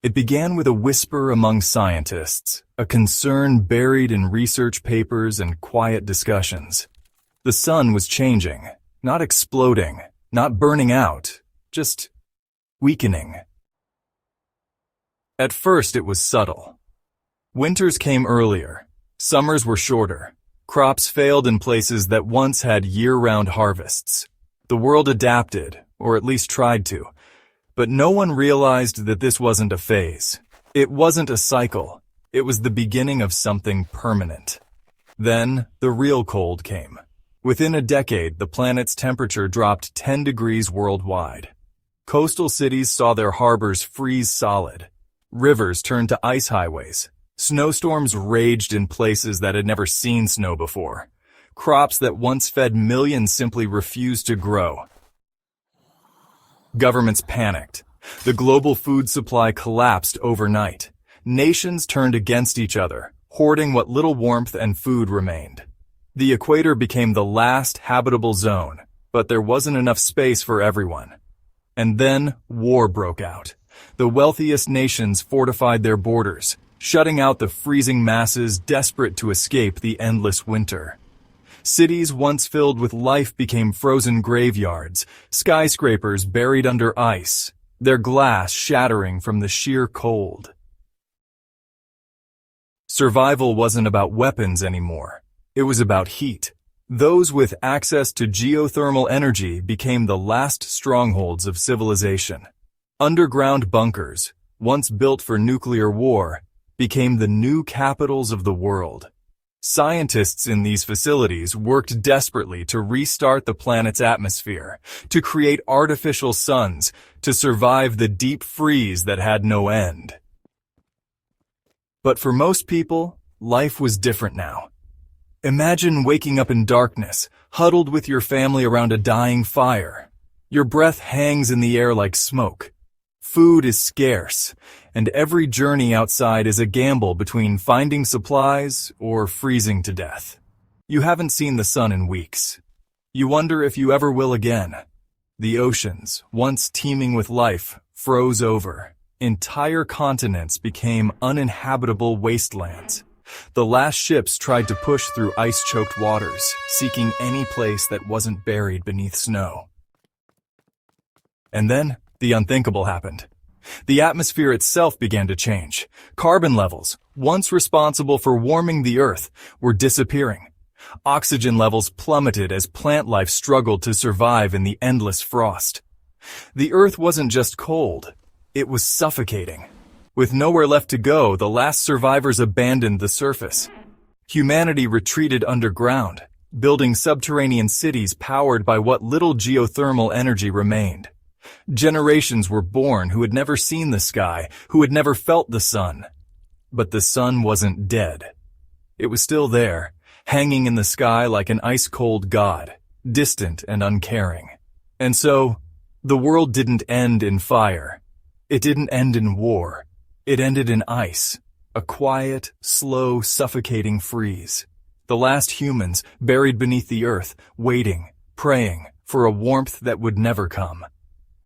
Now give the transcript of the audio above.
It began with a whisper among scientists, a concern buried in research papers and quiet discussions. The sun was changing, not exploding, not burning out, just weakening. At first it was subtle. Winters came earlier, summers were shorter, crops failed in places that once had year-round harvests. The world adapted, or at least tried to, but no one realized that this wasn't a phase. It wasn't a cycle. It was the beginning of something permanent. Then, the real cold came. Within a decade, the planet's temperature dropped 10 degrees worldwide. Coastal cities saw their harbors freeze solid. Rivers turned to ice highways. Snowstorms raged in places that had never seen snow before. Crops that once fed millions simply refused to grow. Governments panicked. The global food supply collapsed overnight. Nations turned against each other, hoarding what little warmth and food remained. The equator became the last habitable zone, but there wasn't enough space for everyone. And then war broke out. The wealthiest nations fortified their borders, shutting out the freezing masses desperate to escape the endless winter. Cities once filled with life became frozen graveyards, skyscrapers buried under ice, their glass shattering from the sheer cold. Survival wasn't about weapons anymore. It was about heat. Those with access to geothermal energy became the last strongholds of civilization. Underground bunkers, once built for nuclear war, became the new capitals of the world. Scientists in these facilities worked desperately to restart the planet's atmosphere, to create artificial suns, to survive the deep freeze that had no end. But for most people, life was different now. Imagine waking up in darkness, huddled with your family around a dying fire. Your breath hangs in the air like smoke. Food is scarce, and every journey outside is a gamble between finding supplies or freezing to death. You haven't seen the sun in weeks. You wonder if you ever will again. The oceans, once teeming with life, froze over. Entire continents became uninhabitable wastelands. The last ships tried to push through ice-choked waters, seeking any place that wasn't buried beneath snow. And then, the unthinkable happened. The atmosphere itself began to change. Carbon levels, once responsible for warming the Earth, were disappearing. Oxygen levels plummeted as plant life struggled to survive in the endless frost. The Earth wasn't just cold, it was suffocating. With nowhere left to go, the last survivors abandoned the surface. Humanity retreated underground, building subterranean cities powered by what little geothermal energy remained. Generations were born who had never seen the sky, who had never felt the sun. But the sun wasn't dead. It was still there, hanging in the sky like an ice-cold god, distant and uncaring. And so, the world didn't end in fire. It didn't end in war. It ended in ice, a quiet, slow, suffocating freeze. The last humans buried beneath the earth, waiting, praying for a warmth that would never come.